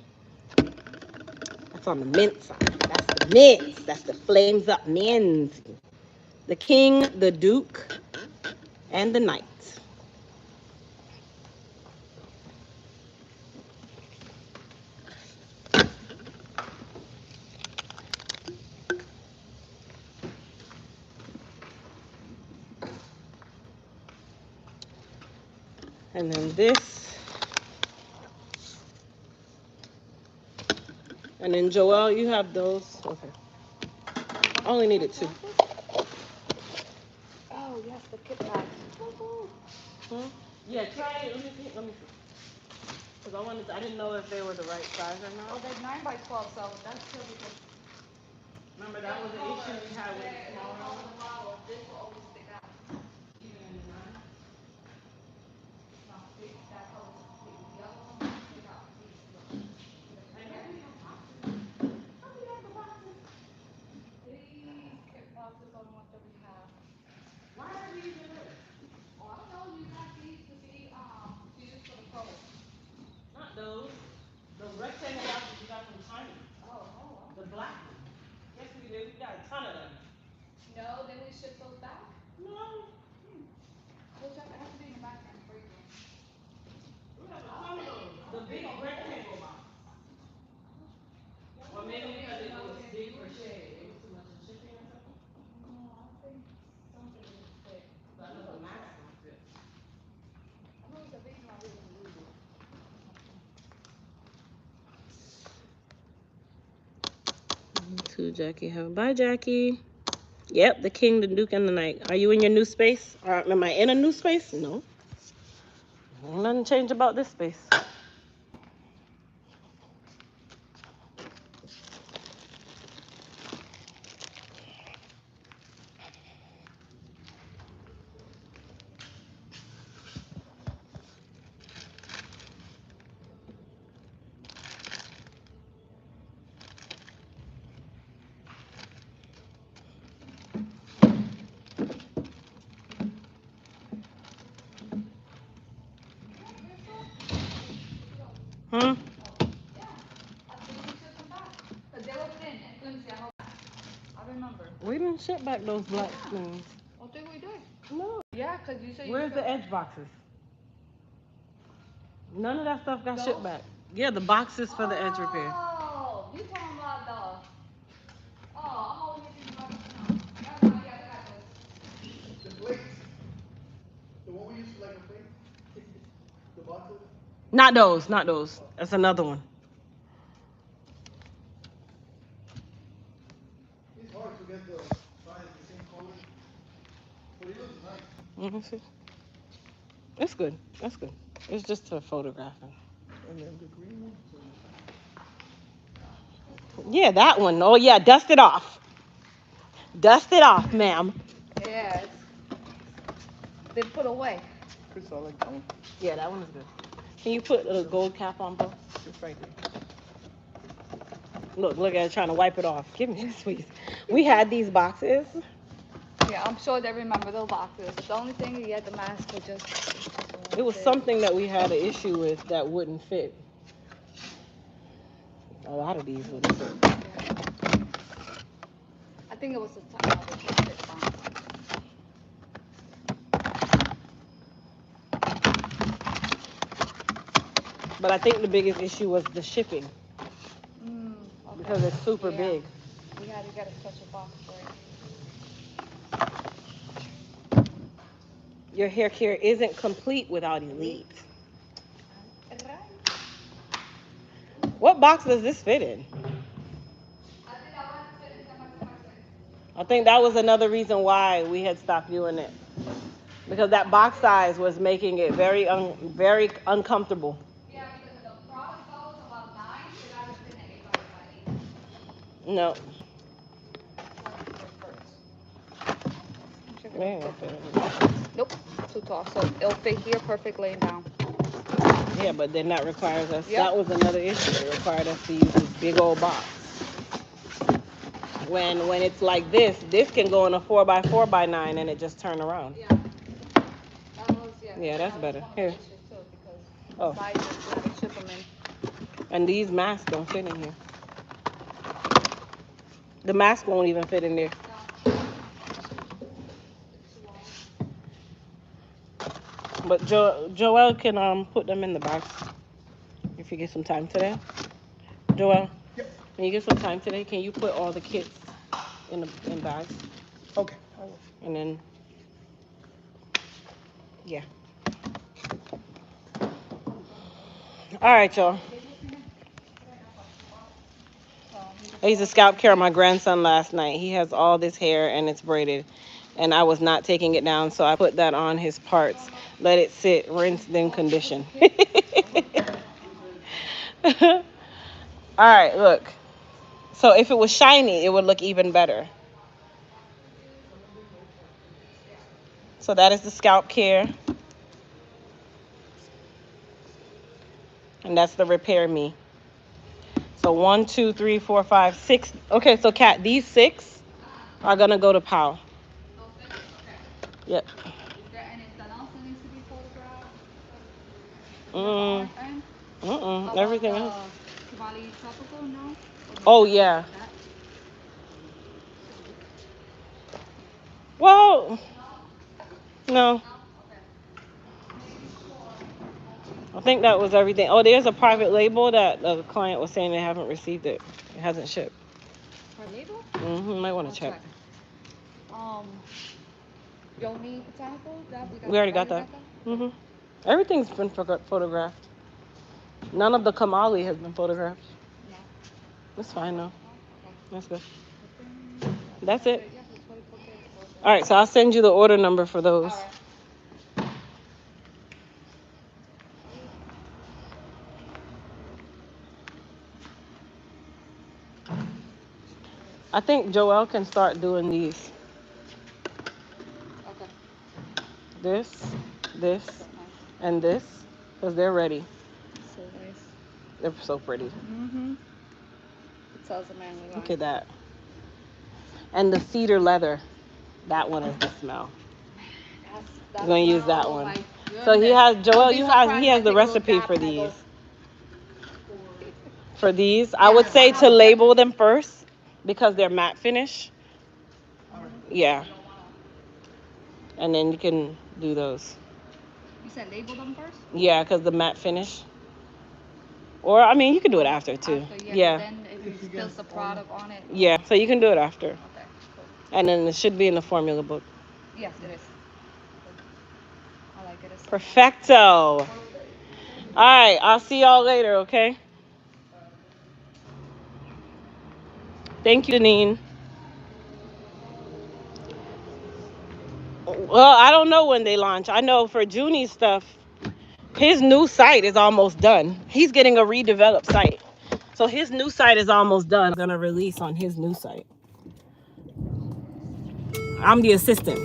That's on the mint side. That's the mint. That's the flames up mint. The King, the Duke, and the Knight. And then this. And then Joelle, you have those. Okay. I only needed 2. Oh yes, the Kit Kats. Hmm? Yeah, try it. Let me see. Let me see. Because I didn't know if they were the right size or Oh, not. they're 9 by 12, so that's still be good. Remember that was the issue we had with Yeah, it'll cover the bottle. This will always stick out. even in the 9. No, that covers it completely. The other one will stick out. See, look. The I Kit know Kat. we have boxes. How we have the boxes? These Kit boxes are the ones that we have. Why are we using this? Oh, I don't know. You got these to use for the photos. Not those. The rectangle boxes we got from China. Oh, The black ones. Yes, we did. We got a ton of them. no, then we ship those back. No. We'll check. It has to be in the background for you. We have a ton of those. The big rectangle box. Or maybe because it was big for shipping. It was too much in shipping or something? No, I think something didn't fit. I know the mask don't fit. I know it's the reason why we didn't use it. 2 Jackie. Bye, Jackie. Yep, the King, the Duke, and the Knight. Are you in your new space? Or am I in a new space? No. Nothing changed about this space. ship back those black things. I think we did. No. Yeah, because you said you Where's the edge boxes? None of that stuff got shipped back. Yeah, the boxes for the edge repair. Oh, you talking about the... Oh, I'm over here thinking about The plates. The one we used to like a plate. The boxes. Not those, not those. That's another one. It's hard to get the size the same color. But it looks nice. Let me see. It's good. That's good. It's just for photographing. And then the green one. Yeah, that one. Oh yeah, dust it off. Dust it off, ma'am. Yes. They put away. Chris, I like that one. Yeah, that one is good. Can you put a gold cap on, bro? Just right there. Look at it trying to wipe it off. Give me this, please. We had these boxes. Yeah, I'm sure they remember those boxes. The only thing you had the mask was just... It was something that we had an issue with that wouldn't fit. A lot of these wouldn't fit. I think it was the top. But I think the biggest issue was the shipping. Okay. Because it's super big. We had to get a special box for it. Your hair care isn't complete without Elite. What box does this fit in? I think that was another reason why we had stopped doing it. Because that box size was making it very uncomfortable. Yeah, because the product goes about 9, so that has been 8 by 8. No. Nope, too tall. So it'll fit here perfect laying down. Yeah, but then that requires us. Yep. That was another issue. It required us to use this big old box. When it's like this can go in a 4x4x9 and it just turn around. Yeah. Yeah, that's better. Here. Oh. Ship them in. And these masks don't fit in here. The mask won't even fit in there. But Joel can put them in the box if you get some time today. Joel, yep. When you get some time today, can you put all the kits in bags? Okay. And then, yeah. All right, y'all. I used to scalp care my grandson last night. He has all this hair and it's braided. And I was not taking it down, so I put that on his parts. Let it sit, rinse, then condition. All right, look. So if it was shiny, it would look even better. So that is the scalp care. And that's the repair me. So 1, 2, 3, 4, 5, 6. Okay, so Kat, these 6 are gonna go to Pal. Yep. Is there anything else that needs to be photographed? Everything else. Tamale tropical, no? Oh yeah. Well, no. I think that was everything. Oh, there's a private label that the client was saying they haven't received it. It hasn't shipped. Private label? Might want to check. You'll need botanicals? We already got that. Everything's been photographed. None of the Kamali has been photographed. No. That's fine though. Okay. That's good. That's it. All right, so I'll send you the order number for those. All right. I think Joel can start doing these. Okay. This, and this, because they're ready. So nice. They're so pretty. It tells a man we Look at that. And the cedar leather. That one is the smell. We're going to use that one. So he has, Joel, he has the recipe for these. For these, I would say to label them first because they're matte finish. Yeah, You don't wanna. and then you can do those. You said label them first. Yeah, because the matte finish. Or I mean, you can do it Oh, after too. after, yeah, because Yeah, then if If it you spills get the oil. product on it. yeah. So you can do it after, Okay, cool. and then it should be in the formula book. Yes, it is. Good. I like it. It's so nice. Perfecto. All right, I'll see y'all later. Okay. Thank you, Deneen. Well, I don't know when they launch. I know for Junie's stuff, his new site is almost done. He's getting a redeveloped site. So his new site is almost done. I'm gonna release on his new site. I'm the assistant.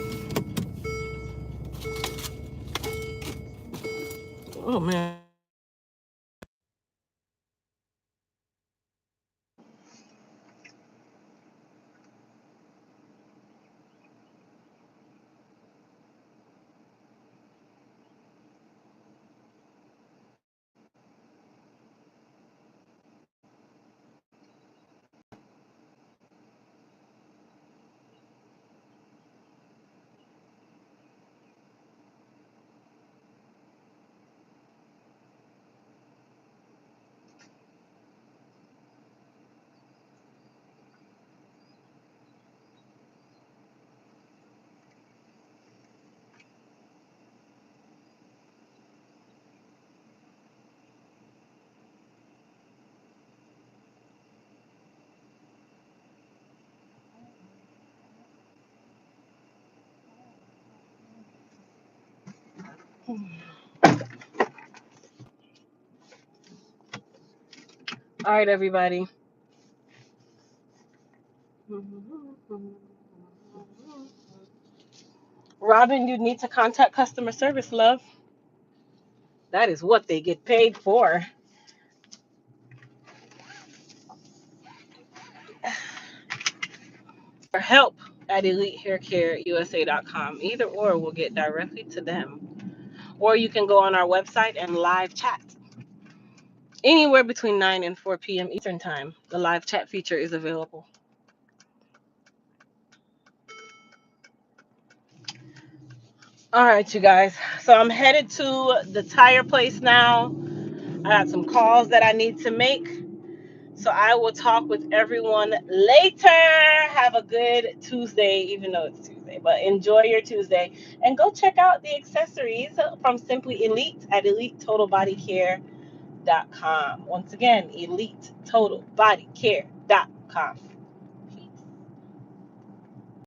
Oh man. All right, everybody. Robin, you need to contact customer service, love. That is what they get paid for help at elitehaircareusa.com. Either or will get directly to them. Or you can go on our website and live chat anywhere between 9 and 4 p.m. Eastern Time. The live chat feature is available. All right, you guys. So I'm headed to the tire place now. I got some calls that I need to make. So I will talk with everyone later. Have a good Tuesday, even though it's Tuesday. But enjoy your Tuesday. And go check out the accessories from Simply Elite at EliteTotalBodyCare.com. Once again, EliteTotalBodyCare.com.